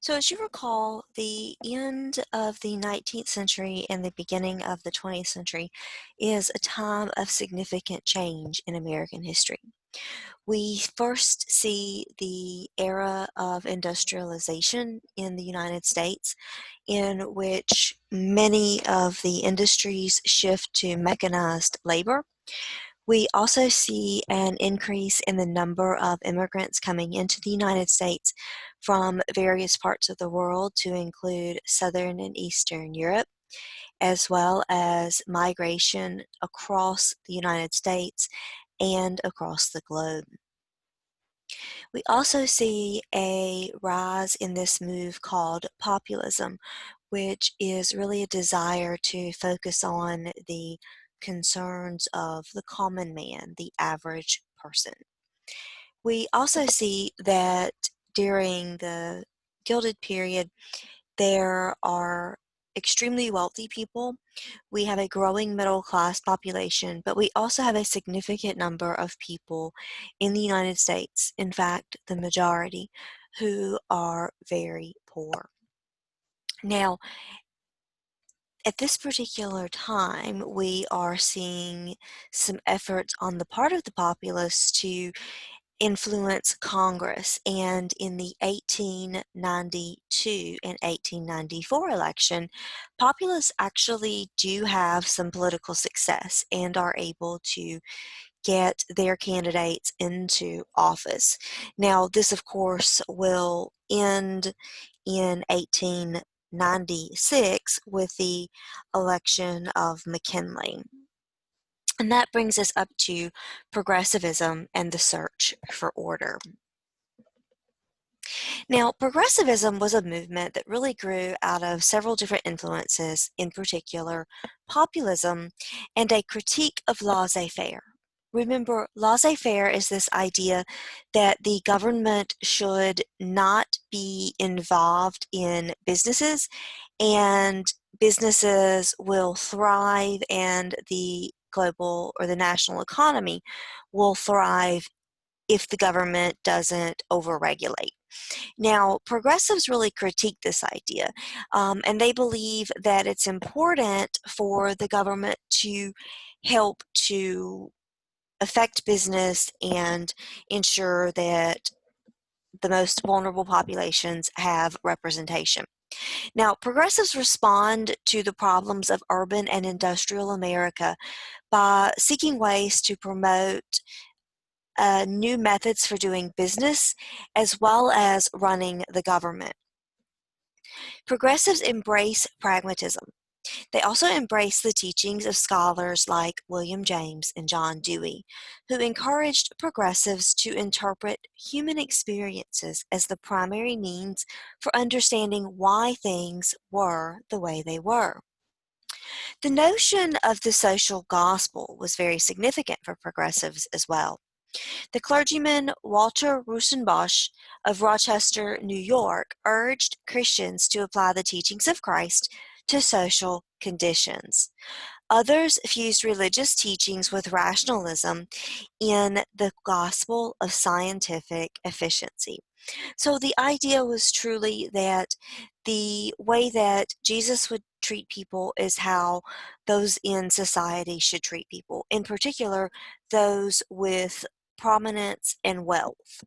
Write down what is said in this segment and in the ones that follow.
So, as you recall, the end of the 19th century and the beginning of the 20th century is a time of significant change in American history. We first see the era of industrialization in the United States, in which many of the industries shift to mechanized labor. We also see an increase in the number of immigrants coming into the United States from various parts of the world to include Southern and Eastern Europe, as well as migration across the United States and across the globe. We also see a rise in this move called populism, which is really a desire to focus on the concerns of the common man, the average person. We also see that during the Gilded Period, there are extremely wealthy people. We have a growing middle class population, but we also have a significant number of people in the United States, in fact, the majority, who are very poor. Now, at this particular time, we are seeing some efforts on the part of the populace to influence Congress, and in the 1892 and 1894 election, populists actually do have some political success and are able to get their candidates into office. Now, this, of course, will end in 1896 with the election of McKinley. And that brings us up to progressivism and the search for order. Now, progressivism was a movement that really grew out of several different influences, in particular populism and a critique of laissez-faire. Remember, laissez-faire is this idea that the government should not be involved in businesses, and businesses will thrive and the global or the national economy will thrive if the government doesn't overregulate. Now, progressives really critique this idea, and they believe that it's important for the government to help to affect business and ensure that the most vulnerable populations have representation. Now, progressives respond to the problems of urban and industrial America by seeking ways to promote new methods for doing business as well as running the government. Progressives embrace pragmatism. They also embrace the teachings of scholars like William James and John Dewey, who encouraged progressives to interpret human experiences as the primary means for understanding why things were the way they were. The notion of the social gospel was very significant for progressives as well. The clergyman Walter Russenbusch of Rochester, New York, urged Christians to apply the teachings of Christ to social conditions. Others fused religious teachings with rationalism in the gospel of scientific efficiency. So the idea was truly that the way that Jesus would treat people is how those in society should treat people, in particular, those with prominence and wealth.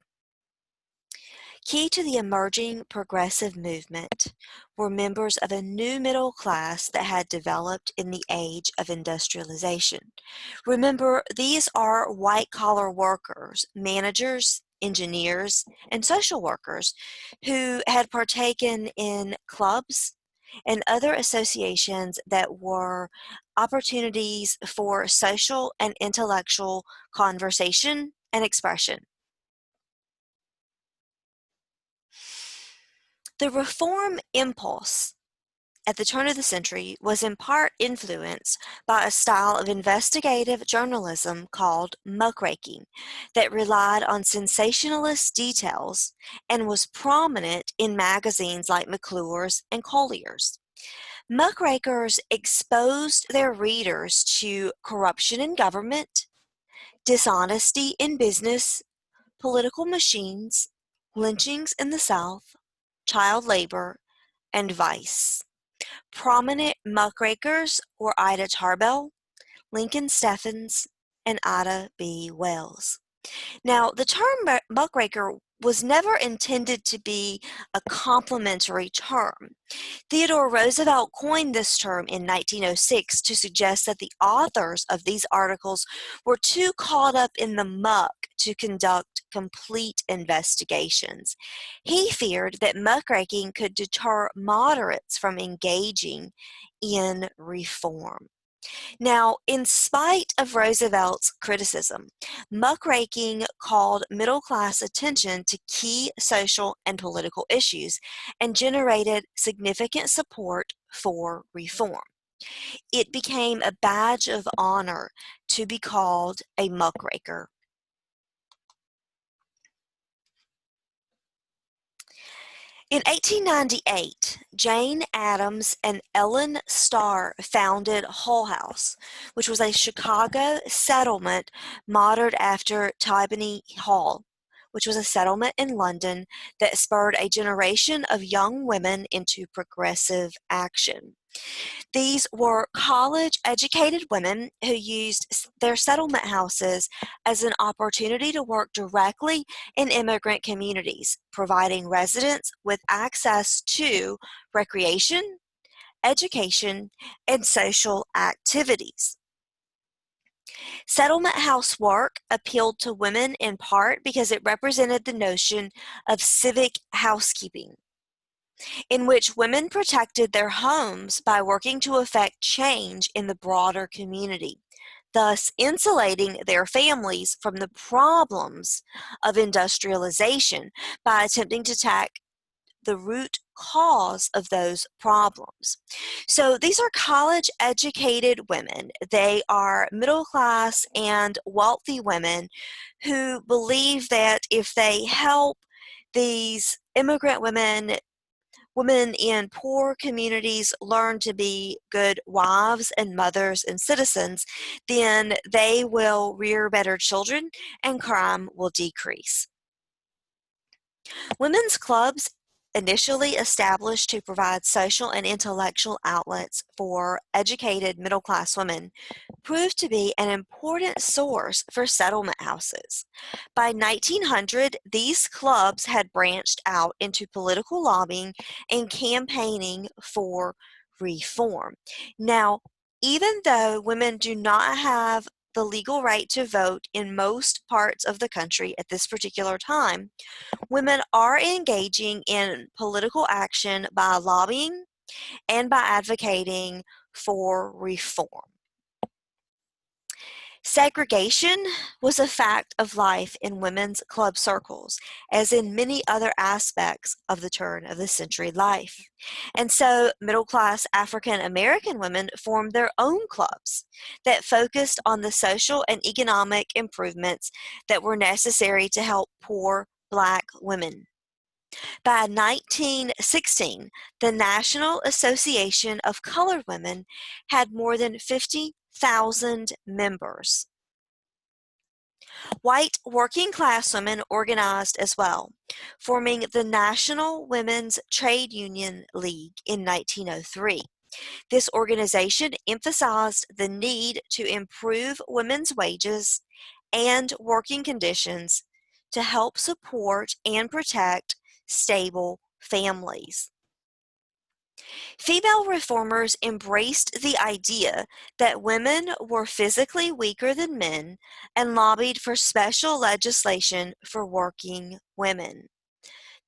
Key to the emerging progressive movement were members of a new middle class that had developed in the age of industrialization. Remember, these are white-collar workers, managers, engineers, and social workers who had partaken in clubs and other associations that were opportunities for social and intellectual conversation and expression. The reform impulse at the turn of the century was in part influenced by a style of investigative journalism called muckraking that relied on sensationalist details and was prominent in magazines like McClure's and Collier's. Muckrakers exposed their readers to corruption in government, dishonesty in business, political machines, lynchings in the South, child labor, and vice. Prominent muckrakers were Ida Tarbell, Lincoln Steffens, and Ida B. Wells. Now, the term muckraker was never intended to be a complimentary term. Theodore Roosevelt coined this term in 1906 to suggest that the authors of these articles were too caught up in the muck to conduct complete investigations. He feared that muckraking could deter moderates from engaging in reform. Now, in spite of Roosevelt's criticism, muckraking called middle class attention to key social and political issues and generated significant support for reform. It became a badge of honor to be called a muckraker. In 1898, Jane Addams and Ellen Starr founded Hull House, which was a Chicago settlement modeled after Tybee Hall, which was a settlement in London that spurred a generation of young women into progressive action. These were college-educated women who used their settlement houses as an opportunity to work directly in immigrant communities, providing residents with access to recreation, education, and social activities. Settlement house work appealed to women in part because it represented the notion of civic housekeeping, in which women protected their homes by working to effect change in the broader community, thus insulating their families from the problems of industrialization by attempting to tackle the root cause of those problems. So these are college-educated women. They are middle-class and wealthy women who believe that if they help these immigrant women in poor communities learn to be good wives and mothers and citizens, then they will rear better children and crime will decrease. Women's clubs, initially established to provide social and intellectual outlets for educated middle-class women, proved to be an important source for settlement houses. By 1900, these clubs had branched out into political lobbying and campaigning for reform. Now, even though women do not have the legal right to vote in most parts of the country at this particular time, women are engaging in political action by lobbying and by advocating for reform. Segregation was a fact of life in women's club circles, as in many other aspects of the turn of the century life. And so middle-class African American women formed their own clubs that focused on the social and economic improvements that were necessary to help poor Black women. By 1916, the National Association of Colored Women had more than 50,000 members. White working-class women organized as well, forming the National Women's Trade Union League in 1903. This organization emphasized the need to improve women's wages and working conditions to help support and protect stable families. Female reformers embraced the idea that women were physically weaker than men and lobbied for special legislation for working women.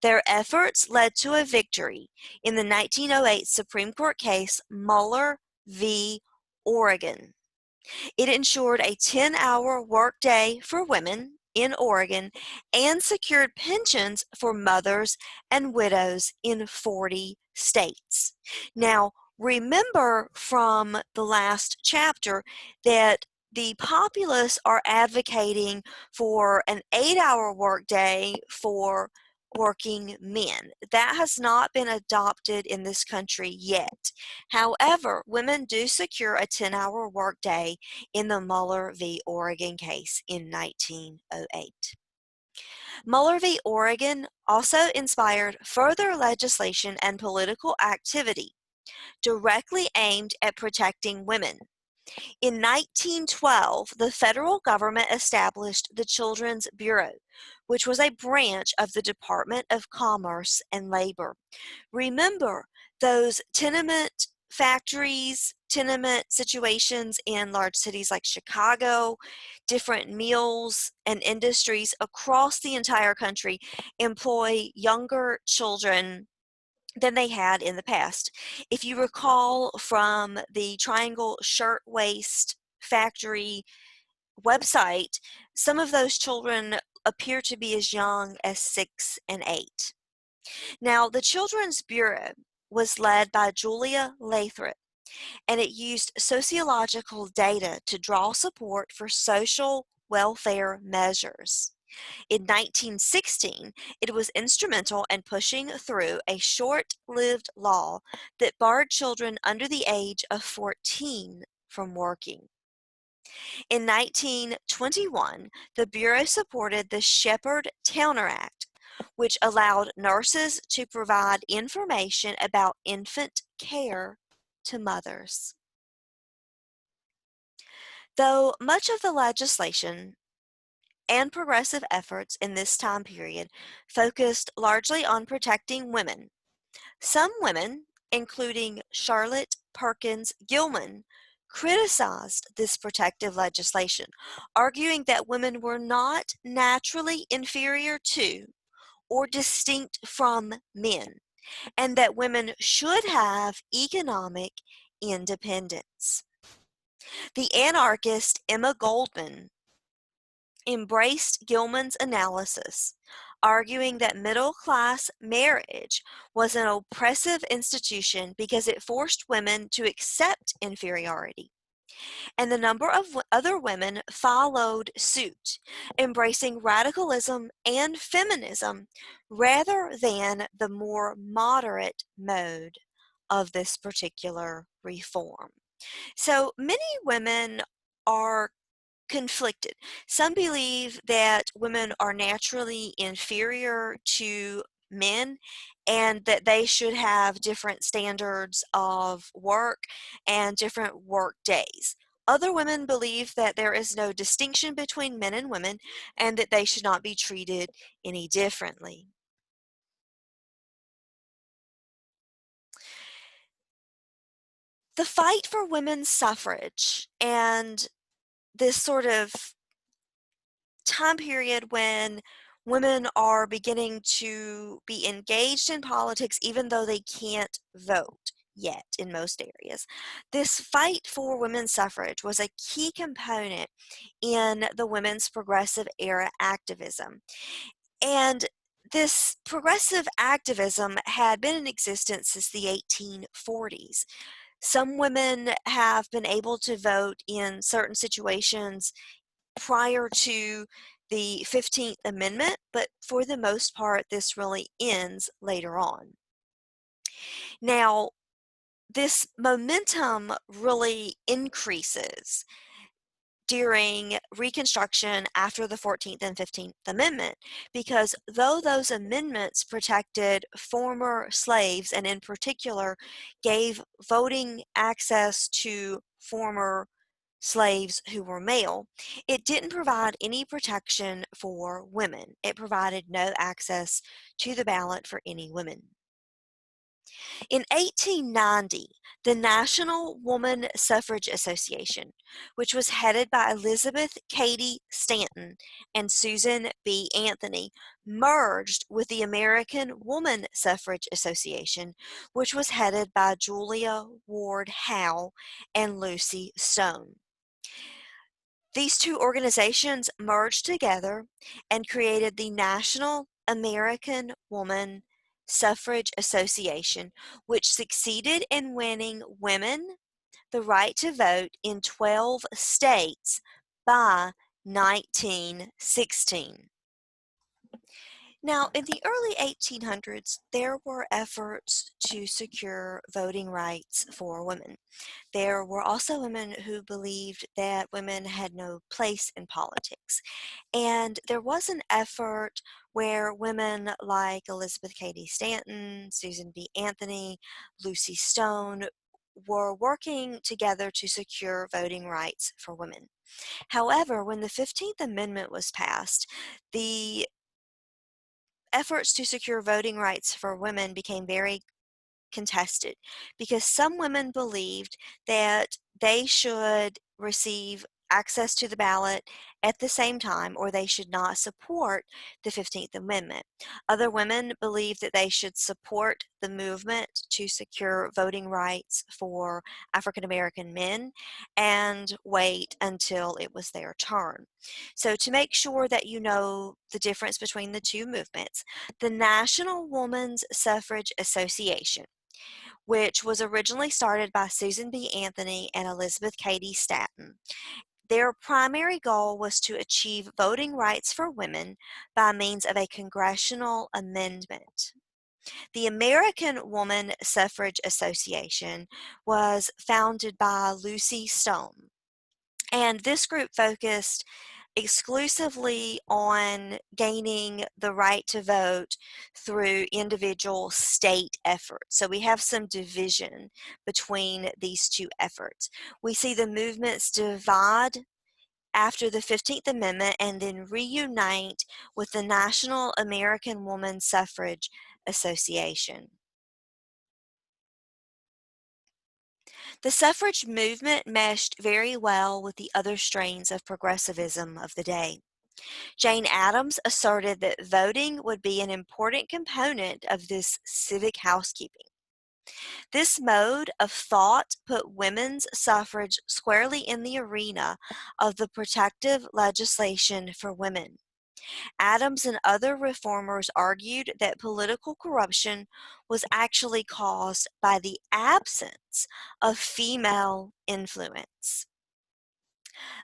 Their efforts led to a victory in the 1908 Supreme Court case Muller v. Oregon. It ensured a 10-hour workday for women in Oregon and secured pensions for mothers and widows in 40 states. Now, remember from the last chapter that the populists are advocating for an 8-hour workday for working men. That has not been adopted in this country yet. However, women do secure a 10-hour workday in the Muller v. Oregon case in 1908. Muller v. Oregon also inspired further legislation and political activity directly aimed at protecting women. In 1912, the federal government established the Children's Bureau, which was a branch of the Department of Commerce and Labor. Remember those tenement factories, tenement situations in large cities like Chicago, different mills and industries across the entire country employ younger children than they had in the past. If you recall from the Triangle Shirtwaist Factory website, some of those children appear to be as young as 6 and 8. Now, the Children's Bureau was led by Julia Lathrop, and it used sociological data to draw support for social welfare measures. In 1916, it was instrumental in pushing through a short-lived law that barred children under the age of 14 from working. In 1921, the Bureau supported the Shepard-Towner Act, which allowed nurses to provide information about infant care to mothers. Though much of the legislation and progressive efforts in this time period focused largely on protecting women, some women, including Charlotte Perkins Gilman, criticized this protective legislation, arguing that women were not naturally inferior to or distinct from men, and that women should have economic independence. The anarchist Emma Goldman embraced Gilman's analysis, arguing that middle-class marriage was an oppressive institution because it forced women to accept inferiority. And the number of other women followed suit, embracing radicalism and feminism rather than the more moderate mode of this particular reform. So many women are conflicted. Some believe that women are naturally inferior to men and that they should have different standards of work and different work days. Other women believe that there is no distinction between men and women and that they should not be treated any differently. The fight for women's suffrage and this sort of time period when women are beginning to be engaged in politics even though they can't vote yet in most areas. This fight for women's suffrage was a key component in the women's progressive era activism. And this progressive activism had been in existence since the 1840s. Some women have been able to vote in certain situations prior to the 15th Amendment, but for the most part, this really ends later on. Now, this momentum really increases during Reconstruction after the 14th and 15th Amendment, because though those amendments protected former slaves and in particular gave voting access to former slaves who were male, it didn't provide any protection for women. It provided no access to the ballot for any women. In 1890, the National Woman Suffrage Association, which was headed by Elizabeth Cady Stanton and Susan B. Anthony, merged with the American Woman Suffrage Association, which was headed by Julia Ward Howe and Lucy Stone. These two organizations merged together and created the National American Woman Suffrage Association, which succeeded in winning women the right to vote in 12 states by 1916. Now, in the early 1800s, there were efforts to secure voting rights for women. There were also women who believed that women had no place in politics. And there was an effort where women like Elizabeth Cady Stanton, Susan B. Anthony, Lucy Stone were working together to secure voting rights for women. However, when the 15th Amendment was passed, the efforts to secure voting rights for women became very contested because some women believed that they should receive access to the ballot at the same time or they should not support the 15th Amendment. Other women believed that they should support the movement to secure voting rights for African American men and wait until it was their turn. So to make sure that you know the difference between the two movements, the National Woman's Suffrage Association, which was originally started by Susan B. Anthony and Elizabeth Cady Stanton. Their primary goal was to achieve voting rights for women by means of a congressional amendment. The American Woman Suffrage Association was founded by Lucy Stone, and this group focused exclusively on gaining the right to vote through individual state efforts. So we have some division between these two efforts. We see the movements divide after the 15th Amendment and then reunite with the National American Woman Suffrage Association. The suffrage movement meshed very well with the other strains of progressivism of the day. Jane Addams asserted that voting would be an important component of this civic housekeeping. This mode of thought put women's suffrage squarely in the arena of the protective legislation for women. Adams and other reformers argued that political corruption was actually caused by the absence of female influence.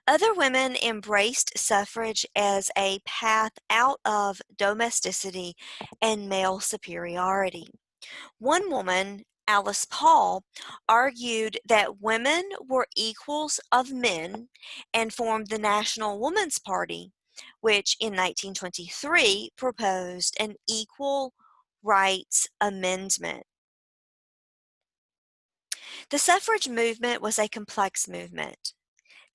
Other women embraced suffrage as a path out of domesticity and male superiority. One woman, Alice Paul, argued that women were equals of men and formed the National Woman's Party, which in 1923 proposed an equal rights amendment. The suffrage movement was a complex movement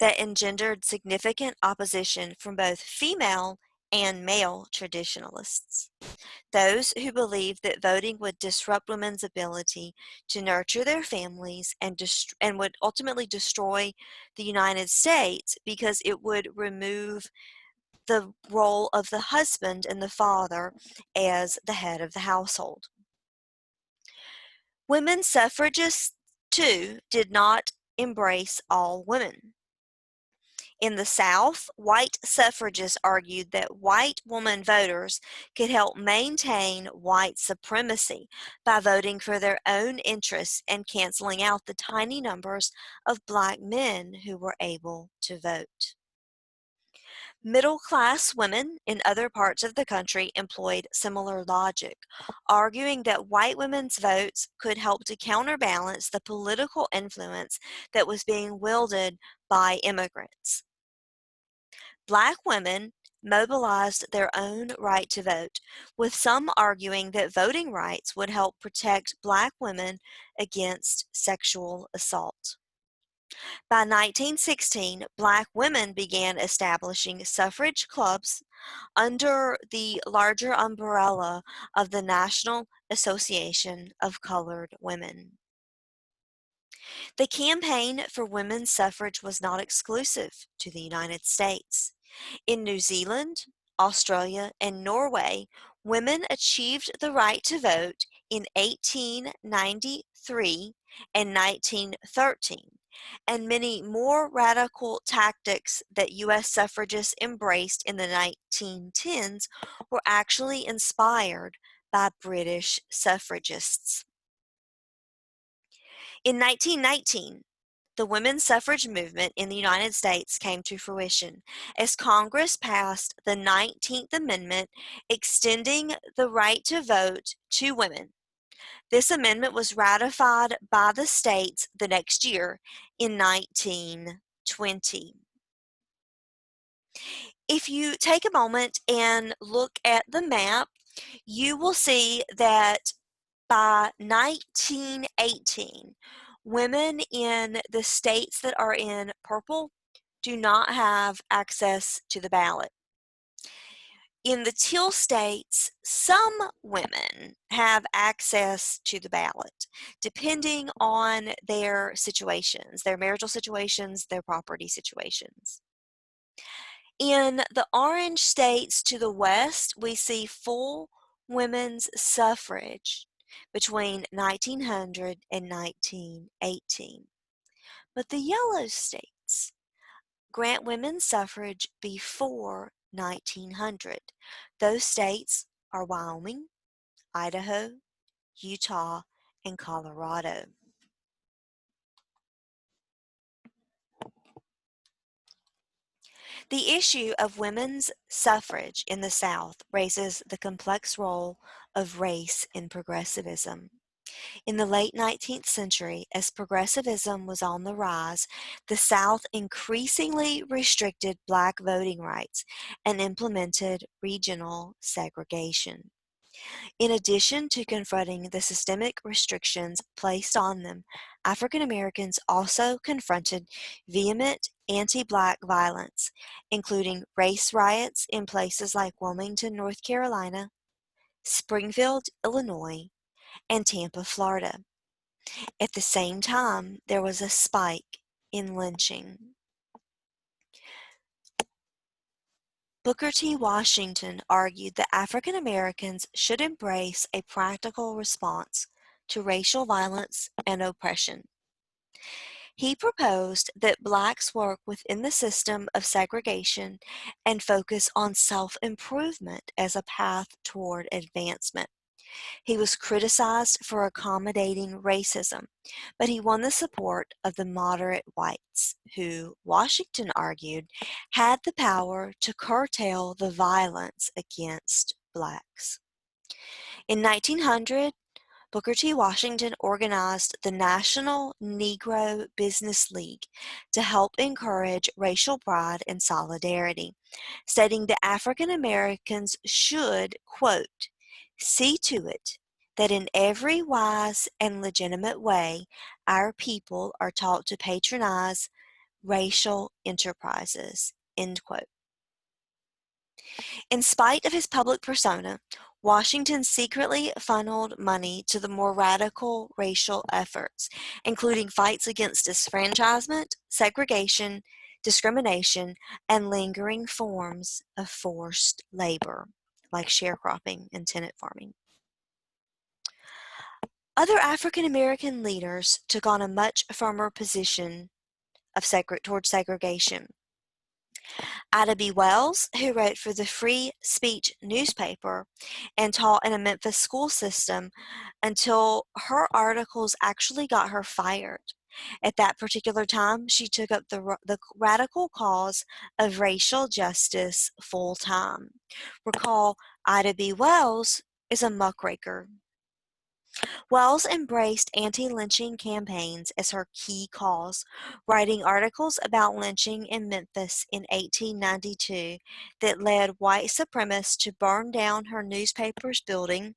that engendered significant opposition from both female and male traditionalists. Those who believed that voting would disrupt women's ability to nurture their families and would ultimately destroy the United States because it would remove the role of the husband and the father as the head of the household. Women suffragists, too, did not embrace all women. In the South, white suffragists argued that white woman voters could help maintain white supremacy by voting for their own interests and canceling out the tiny numbers of black men who were able to vote. Middle-class women in other parts of the country employed similar logic, arguing that white women's votes could help to counterbalance the political influence that was being wielded by immigrants. Black women mobilized their own right to vote, with some arguing that voting rights would help protect Black women against sexual assault. By 1916, Black women began establishing suffrage clubs under the larger umbrella of the National Association of Colored Women. The campaign for women's suffrage was not exclusive to the United States. In New Zealand, Australia, and Norway, women achieved the right to vote in 1893 and 1913, and many more radical tactics that U.S. suffragists embraced in the 1910s were actually inspired by British suffragists. In 1919, the women's suffrage movement in the United States came to fruition as Congress passed the 19th Amendment extending the right to vote to women. This amendment was ratified by the states the next year in 1920. If you take a moment and look at the map, you will see that by 1918, women in the states that are in purple do not have access to the ballot. In the teal states, some women have access to the ballot, depending on their situations, their marital situations, their property situations. In the orange states to the west, we see full women's suffrage between 1900 and 1918. But the yellow states grant women's suffrage before 1900. Those states are Wyoming, Idaho, Utah, and Colorado. The issue of women's suffrage in the South raises the complex role of race in progressivism. In the late 19th century, as progressivism was on the rise, the South increasingly restricted Black voting rights and implemented regional segregation. In addition to confronting the systemic restrictions placed on them, African Americans also confronted vehement anti-Black violence, including race riots in places like Wilmington, North Carolina, Springfield, Illinois, and Tampa, Florida. At the same time, there was a spike in lynching. Booker T. Washington argued that African Americans should embrace a practical response to racial violence and oppression. He proposed that blacks work within the system of segregation and focus on self-improvement as a path toward advancement. He was criticized for accommodating racism, but he won the support of the moderate whites, who, Washington argued, had the power to curtail the violence against blacks. In 1900, Booker T. Washington organized the National Negro Business League to help encourage racial pride and solidarity, stating that African Americans should, quote, see to it that in every wise and legitimate way our people are taught to patronize racial enterprises, end quote. In spite of his public persona, Washington secretly funneled money to the more radical racial efforts, including fights against disfranchisement, segregation, discrimination, and lingering forms of forced labor, like sharecropping and tenant farming. Other African American leaders took on a much firmer position of towards segregation. Ida B. Wells, who wrote for the Free Speech newspaper and taught in a Memphis school system until her articles actually got her fired. At that particular time, she took up the radical cause of racial justice full time. Recall, Ida B. Wells is a muckraker. Wells embraced anti-lynching campaigns as her key cause, writing articles about lynching in Memphis in 1892 that led white supremacists to burn down her newspaper's building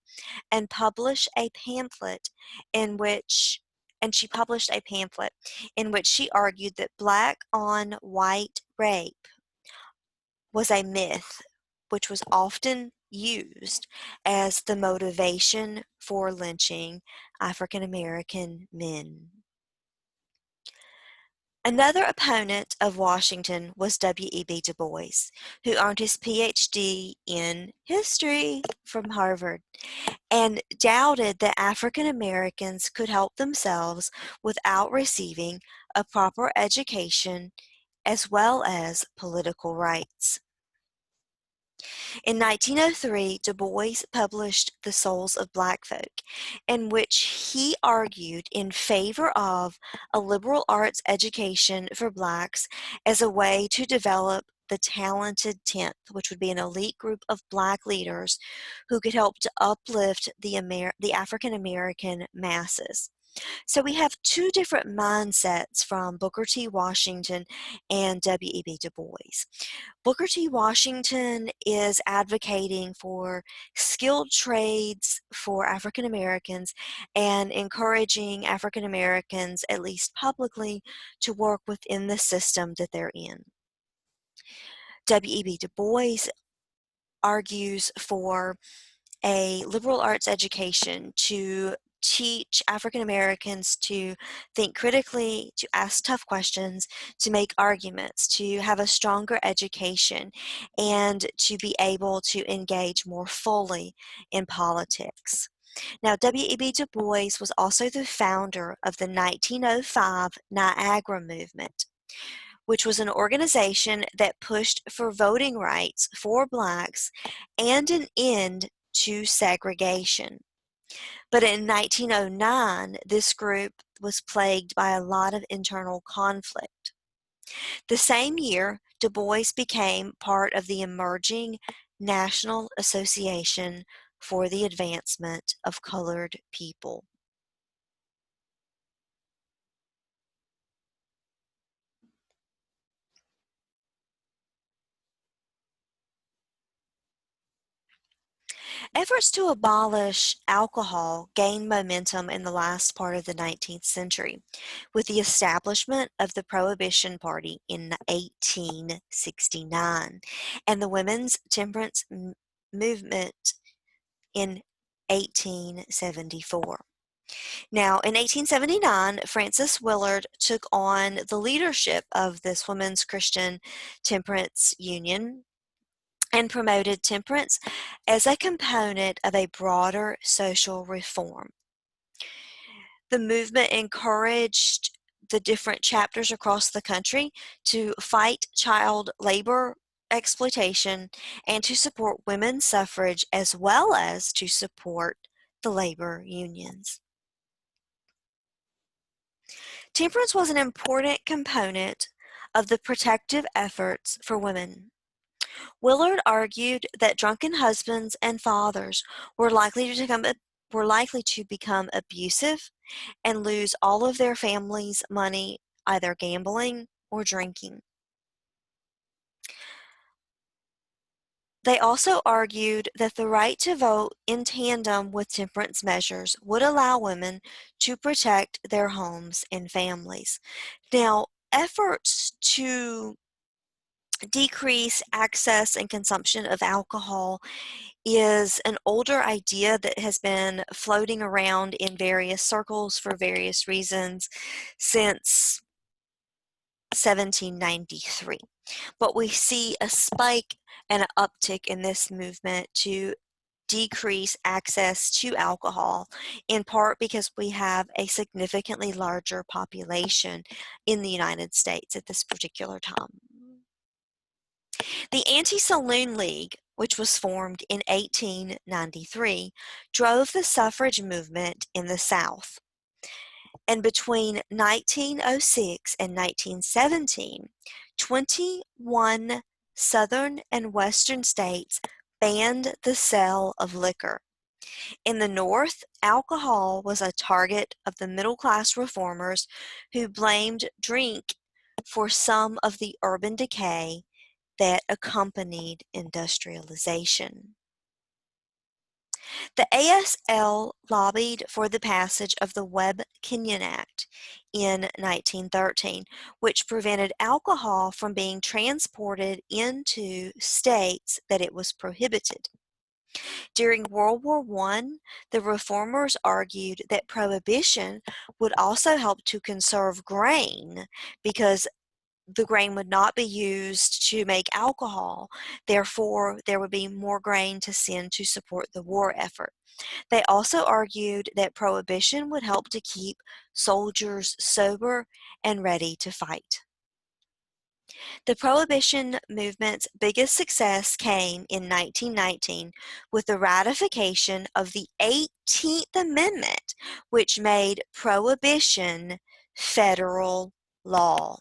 and publish a pamphlet in which she published a pamphlet in which she argued that black on white rape was a myth, which was often used as the motivation for lynching African American men. Another opponent of Washington was W.E.B. Du Bois, who earned his Ph.D. in history from Harvard and doubted that African Americans could help themselves without receiving a proper education as well as political rights. In 1903, Du Bois published The Souls of Black Folk, in which he argued in favor of a liberal arts education for blacks as a way to develop the talented 10th, which would be an elite group of black leaders who could help to uplift the African American masses. So we have two different mindsets from Booker T. Washington and W.E.B. Du Bois. Booker T. Washington is advocating for skilled trades for African Americans and encouraging African Americans, at least publicly, to work within the system that they're in. W.E.B. Du Bois argues for a liberal arts education to teach African Americans to think critically, to ask tough questions, to make arguments, to have a stronger education, and to be able to engage more fully in politics. Now, W.E.B. Du Bois was also the founder of the 1905 Niagara Movement, which was an organization that pushed for voting rights for blacks and an end to segregation. But in 1909, this group was plagued by a lot of internal conflict. The same year, Du Bois became part of the emerging National Association for the Advancement of Colored People. Efforts to abolish alcohol gained momentum in the last part of the 19th century, with the establishment of the Prohibition Party in 1869 and the women's temperance movement in 1874. Now, in 1879, Frances Willard took on the leadership of this Women's Christian Temperance Union and promoted temperance as a component of a broader social reform. The movement encouraged the different chapters across the country to fight child labor exploitation and to support women's suffrage as well as to support the labor unions. Temperance was an important component of the protective efforts for women. Willard argued that drunken husbands and fathers were likely to become abusive and lose all of their family's money either gambling or drinking. They also argued that the right to vote in tandem with temperance measures would allow women to protect their homes and families. Now, efforts to decrease access and consumption of alcohol is an older idea that has been floating around in various circles for various reasons since 1793. But we see a spike and an uptick in this movement to decrease access to alcohol, in part because we have a significantly larger population in the United States at this particular time. The Anti-Saloon League, which was formed in 1893, drove the suffrage movement in the South. And between 1906 and 1917, 21 southern and western states banned the sale of liquor. In the North, alcohol was a target of the middle-class reformers who blamed drink for some of the urban decay that accompanied industrialization. The ASL lobbied for the passage of the Webb-Kenyon Act in 1913, which prevented alcohol from being transported into states that it was prohibited. During World War I, the reformers argued that prohibition would also help to conserve grain because the grain would not be used to make alcohol. Therefore, there would be more grain to send to support the war effort. They also argued that prohibition would help to keep soldiers sober and ready to fight. The Prohibition movement's biggest success came in 1919 with the ratification of the 18th Amendment, which made Prohibition federal law.